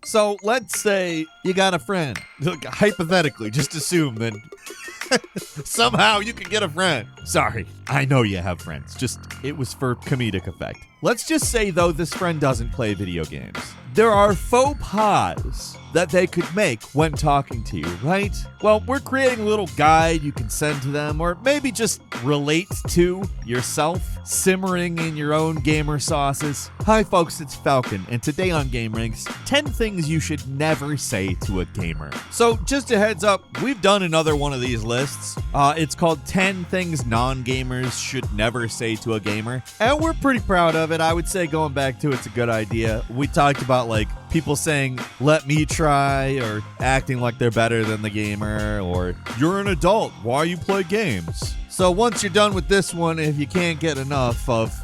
So let's say you got a friend. Look, hypothetically, just assume that somehow you can get a friend. Sorry, I know you have friends. Just, it was for comedic effect. Let's just say, though, this friend doesn't play video games. There are faux pas that they could make when talking to you, right? Well, we're creating a little guide you can send to them, or maybe just relate to yourself, simmering in your own gamer sauces. Hi folks, it's Falcon, and today on Game Ranks, 10 things you should never say to a gamer. So just a heads up, we've done another one of these lists. It's called 10 things non-gamers should never say to a gamer, and we're pretty proud of it. I would say going back to it's a good idea. We talked about like people saying, let me try, or acting like they're better than the gamer, or you're an adult, why you play games? So once you're done with this one, if you can't get enough of,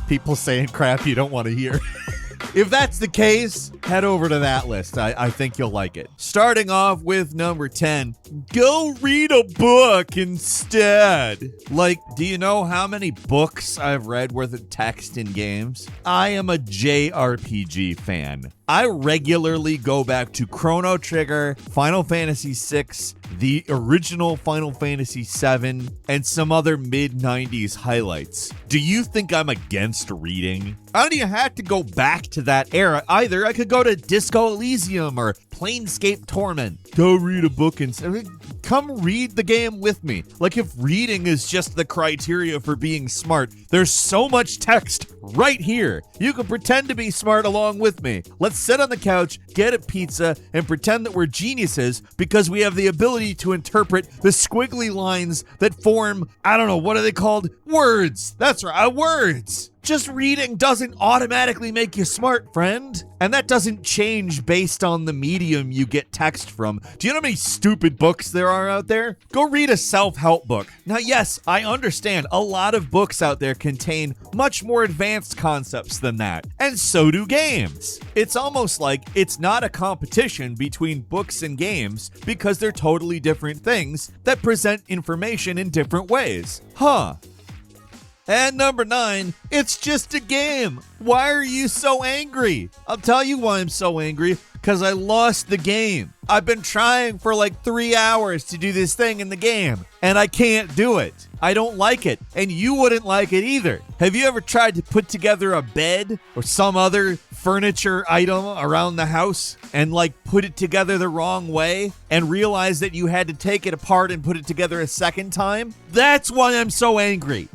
people saying crap you don't want to hear, if that's the case, head over to that list. I think you'll like it. Starting off with number 10, go read a book instead. Like, do you know how many books I've read worth of text in games? I am a JRPG fan. I regularly go back to Chrono Trigger, Final Fantasy VI, the original Final Fantasy VII, and some other mid-90s highlights. Do you think I'm against reading? I don't even have to go back to that era either. I could go to Disco Elysium or Planescape Torment. Go read a book and come read the game with me. Like, if reading is just the criteria for being smart, there's so much text right here. You can pretend to be smart along with me. Let's sit on the couch, get a pizza, and pretend that we're geniuses because we have the ability to interpret the squiggly lines that form, I don't know, what are they called? Words. That's right, words. Just reading doesn't automatically make you smart, friend. And that doesn't change based on the medium you get text from. Do you know how many stupid books there are out there? Go read a self-help book. Now, yes, I understand a lot of books out there contain much more advanced concepts than that. And so do games. It's almost like it's not a competition between books and games because they're totally different things that present information in different ways. And number 9, it's just a game. Why are you so angry? I'll tell you why I'm so angry. Because I lost the game. I've been trying for like 3 hours to do this thing in the game, and I can't do it. I don't like it, and you wouldn't like it either. Have you ever tried to put together a bed or some other furniture item around the house and like put it together the wrong way and realize that you had to take it apart and put it together a second time? That's why I'm so angry.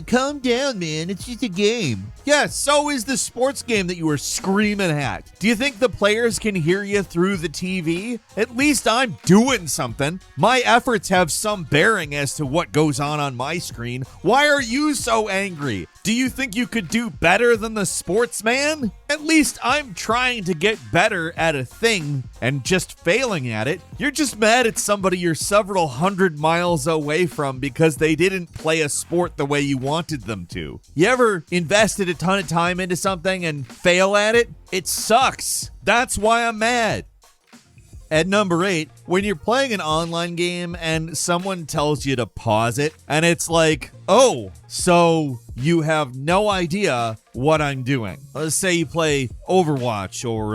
Calm down, man. It's just a game. Yeah, so is the sports game that you were screaming at. Do you think the players can hear you through the TV? At least I'm doing something. My efforts have some bearing as to what goes on my screen. Why are you so angry? Do you think you could do better than the sportsman? At least I'm trying to get better at a thing and just failing at it. You're just mad at somebody you're several hundred miles away from because they didn't play a sport the way you wanted them to. You ever invested a ton of time into something and fail at it? It sucks. That's why I'm mad. At number 8, when you're playing an online game and someone tells you to pause it, and it's like, oh, so you have no idea what I'm doing. Let's say you play Overwatch or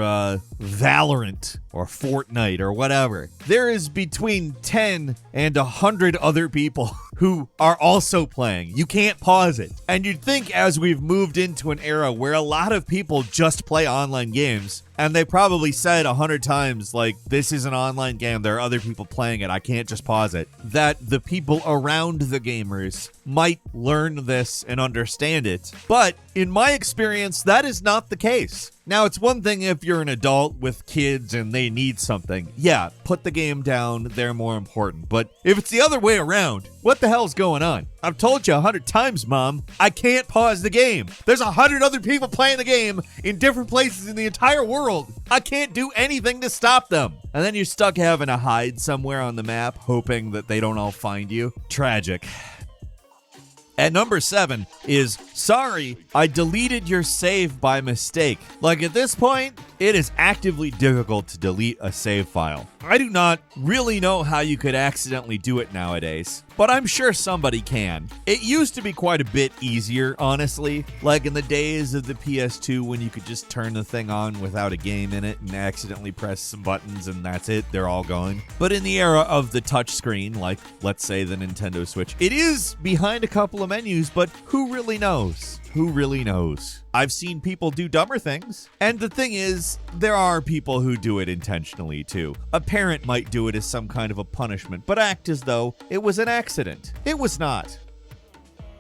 Valorant or Fortnite or whatever. There is between 10 and 100 other people who are also playing. You can't pause it. And you'd think as we've moved into an era where a lot of people just play online games, and they probably said 100 times, like, this is an online game, there are other people playing it, I can't just pause it, that the people around the gamers might learn this and understand it. But in my experience, that is not the case. Now, it's one thing if you're an adult with kids and they need something. Yeah, put the game down, they're more important. But if it's the other way around, what the hell's going on? I've told you 100 times, Mom, I can't pause the game. There's 100 other people playing the game in different places in the entire world. I can't do anything to stop them. And then you're stuck having to hide somewhere on the map, hoping that they don't all find you. Tragic. At number 7 is, sorry, I deleted your save by mistake. Like, at this point, It is actively difficult to delete a save file. I do not really know how you could accidentally do it nowadays, but I'm sure somebody can. It used to be quite a bit easier, honestly, like in the days of the PS2 when you could just turn the thing on without a game in it and accidentally press some buttons and that's it, they're all gone. But in the era of the touchscreen, like let's say the Nintendo Switch, it is behind a couple of menus, but who really knows? Who really knows? I've seen people do dumber things. And the thing is, there are people who do it intentionally too. A parent might do it as some kind of a punishment, but act as though it was an accident. It was not.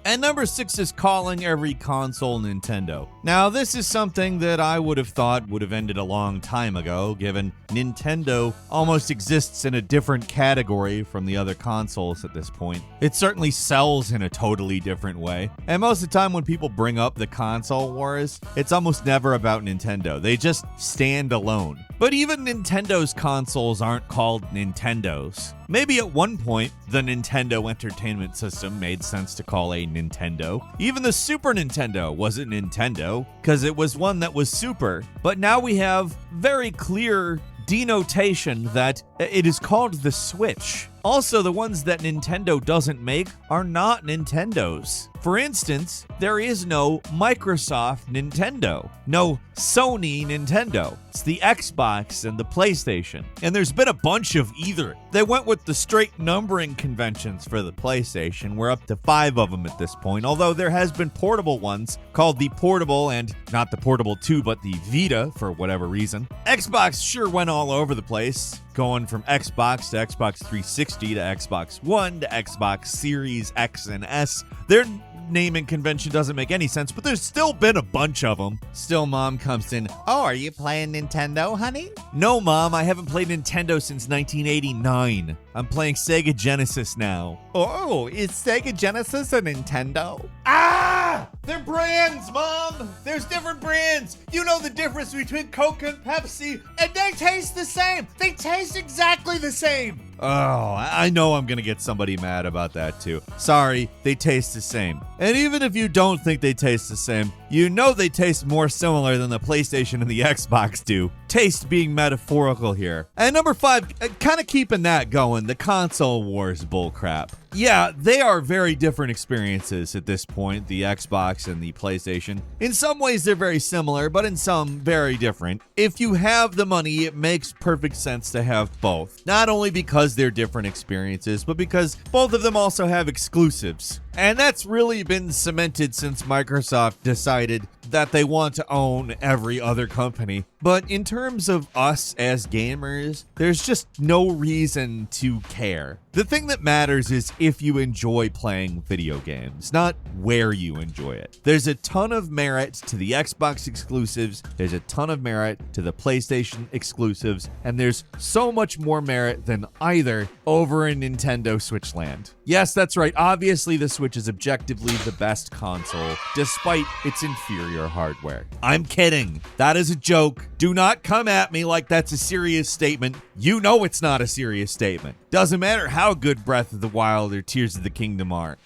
And number 6 is calling every console Nintendo. Now, this is something that I would have thought would have ended a long time ago, given Nintendo almost exists in a different category from the other consoles at this point. It certainly sells in a totally different way. And most of the time when people bring up the console wars, it's almost never about Nintendo. They just stand alone. But even Nintendo's consoles aren't called Nintendos. Maybe at one point, the Nintendo Entertainment System made sense to call a Nintendo. Even the Super Nintendo was a Nintendo, because it was one that was super. But now we have very clear denotation that it is called the Switch. Also, the ones that Nintendo doesn't make are not Nintendos. For instance, there is no Microsoft Nintendo, no Sony Nintendo. It's the Xbox and the PlayStation. And there's been a bunch of either. They went with the straight numbering conventions for the PlayStation. We're up to 5 of them at this point, although there has been portable ones called the Portable and not the Portable 2, but the Vita for whatever reason. Xbox sure went all over the place, going from Xbox to Xbox 360 to Xbox One to Xbox Series X and S. Their naming convention doesn't make any sense, but there's still been a bunch of them. Still, Mom comes in, "Oh, are you playing Nintendo, honey?" "No, Mom, I haven't played Nintendo since 1989. I'm playing Sega Genesis now." "Oh, is Sega Genesis a Nintendo?" "Ah! They're brands, Mom! There's different brands! You know the difference between Coke and Pepsi, and they taste the same! They taste exactly the same!" Oh, I know I'm gonna get somebody mad about that too. Sorry, they taste the same. And even if you don't think they taste the same, you know they taste more similar than the PlayStation and the Xbox do. Taste being metaphorical here. And number 5, kind of keeping that going, the console wars bullcrap. Yeah, they are very different experiences at this point, the Xbox and the PlayStation. In some ways, they're very similar, but in some, very different. If you have the money, it makes perfect sense to have both. Not only because they're different experiences, but because both of them also have exclusives. And that's really been cemented since Microsoft decided that they want to own every other company. But in terms of us as gamers, there's just no reason to care. The thing that matters is if you enjoy playing video games, not where you enjoy it. There's a ton of merit to the Xbox exclusives, there's a ton of merit to the PlayStation exclusives, and there's so much more merit than either over in Nintendo Switch land. Yes, that's right, obviously the Switch is objectively the best console, despite its inferior hardware. I'm kidding. That is a joke. Do not come at me like that's a serious statement. You know it's not a serious statement. Doesn't matter how good Breath of the Wild or Tears of the Kingdom are.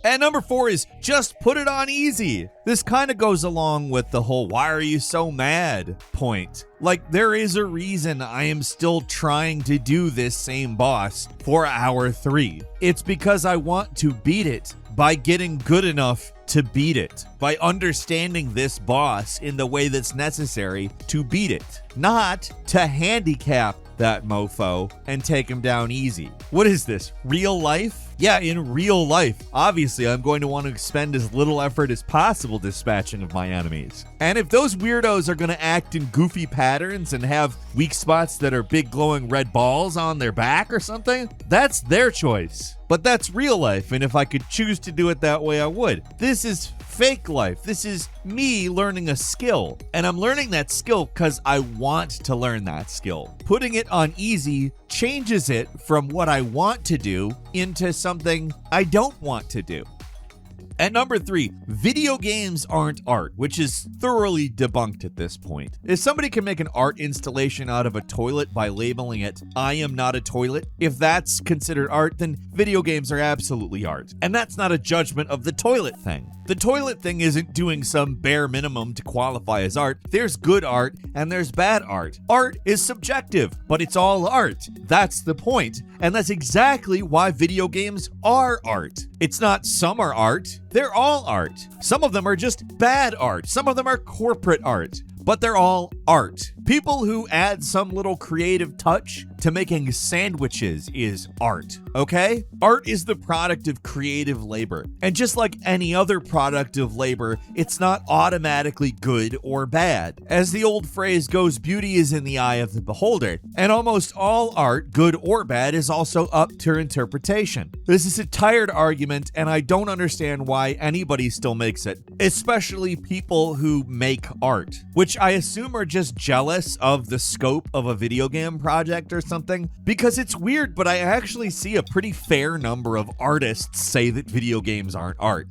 And number 4 is just put it on easy. This kind of goes along with the whole "why are you so mad" point. Like, there is a reason I am still trying to do this same boss for hour 3. It's because I want to beat it by getting good enough to beat it, by understanding this boss in the way that's necessary to beat it, not to handicap that mofo and take him down easy. What is this, real life? Yeah, in real life, obviously I'm going to want to expend as little effort as possible dispatching of my enemies. And if those weirdos are going to act in goofy patterns and have weak spots that are big glowing red balls on their back or something, that's their choice. But that's real life, and if I could choose to do it that way, I would. This is fake life. This is me learning a skill, and I'm learning that skill because I want to learn that skill. Putting it on easy changes it from what I want to do into something I don't want to do. At number 3, video games aren't art, which is thoroughly debunked at this point. If somebody can make an art installation out of a toilet by labeling it, "I am not a toilet," if that's considered art, then video games are absolutely art. And that's not a judgment of the toilet thing. The toilet thing isn't doing some bare minimum to qualify as art. There's good art and there's bad art. Art is subjective, but it's all art. That's the point. And that's exactly why video games are art. It's not some are art, they're all art. Some of them are just bad art. Some of them are corporate art. But they're all art. People who add some little creative touch to making sandwiches is art, okay? Art is the product of creative labor. And just like any other product of labor, it's not automatically good or bad. As the old phrase goes, beauty is in the eye of the beholder. And almost all art, good or bad, is also up to interpretation. This is a tired argument, and I don't understand why anybody still makes it, especially people who make art, which I assume are just jealous of the scope of a video game project or something, because it's weird, but I actually see a pretty fair number of artists say that video games aren't art.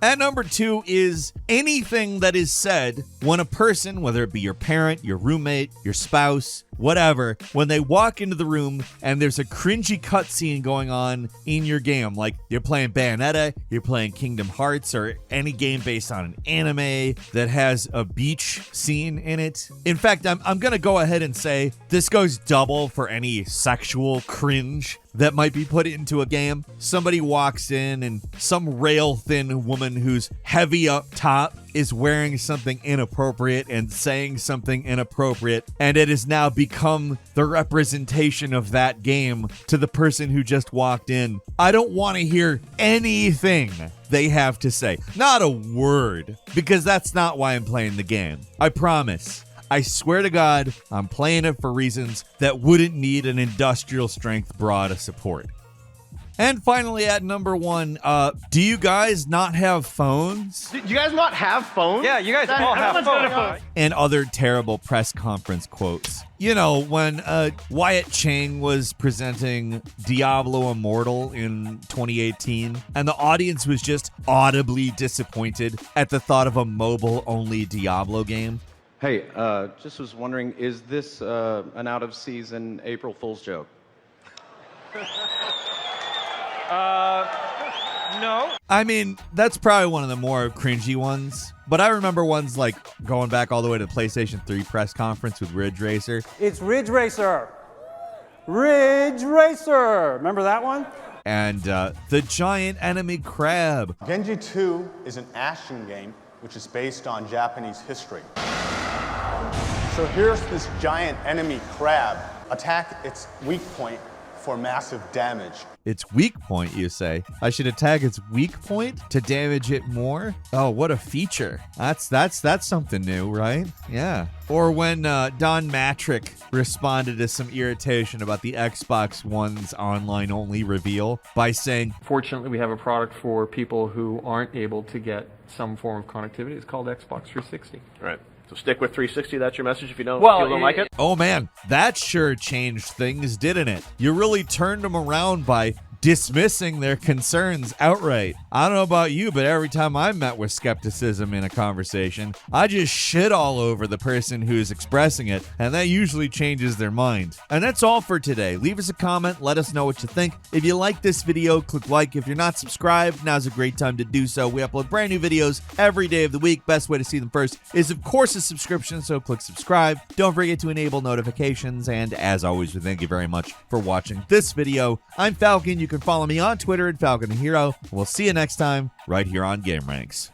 At number 2 is anything that is said when a person, whether it be your parent, your roommate, your spouse, whatever, when they walk into the room and there's a cringy cutscene going on in your game, like you're playing Bayonetta, you're playing Kingdom Hearts, or any game based on an anime that has a beach scene in it. In fact, I'm gonna go ahead and say this goes double for any sexual cringe that might be put into a game. Somebody walks in and some rail-thin woman who's heavy up top is wearing something inappropriate and saying something inappropriate, and it has now become the representation of that game to the person who just walked in. I don't want to hear anything they have to say. Not a word, because that's not why I'm playing the game. I promise. I swear to God, I'm playing it for reasons that wouldn't need an industrial strength bra to support. And finally, at number 1, do you guys not have phones? Do you guys not have phones? Yeah, you guys all have phones. And other terrible press conference quotes. You know, when Wyatt Chang was presenting Diablo Immortal in 2018, and the audience was just audibly disappointed at the thought of a mobile-only Diablo game. Hey, just was wondering, is this an out-of-season April Fool's joke? No. I mean, that's probably one of the more cringy ones. But I remember ones like going back all the way to the PlayStation 3 press conference with Ridge Racer. It's Ridge Racer. Ridge Racer. Remember that one? And the giant enemy crab. Genji 2 is an action game which is based on Japanese history. So here's this giant enemy crab. Attack its weak point for massive damage. Its weak point, you say? I should attack its weak point to damage it more? Oh, what a feature. That's something new, right? Yeah. Or when Don Matrick responded to some irritation about the Xbox One's online-only reveal by saying, Fortunately, we have a product for people who aren't able to get some form of connectivity. It's called Xbox 360. Right. So stick with 360. That's your message if you don't like it. Oh man, that sure changed things, didn't it? You really turned them around by dismissing their concerns outright. I don't know about you, but every time I'm met with skepticism in a conversation, I just shit all over the person who's expressing it, and that usually changes their mind. And that's all for today. Leave us a comment, let us know what you think. If you like this video, click like. If you're not subscribed, now's a great time to do so. We upload brand new videos every day of the week. Best way to see them first is, of course, a subscription, so click subscribe. Don't forget to enable notifications, and as always, we thank you very much for watching this video. I'm Falcon. You can follow me on Twitter at Falcon the Hero. We'll see you next time right here on Game Ranks.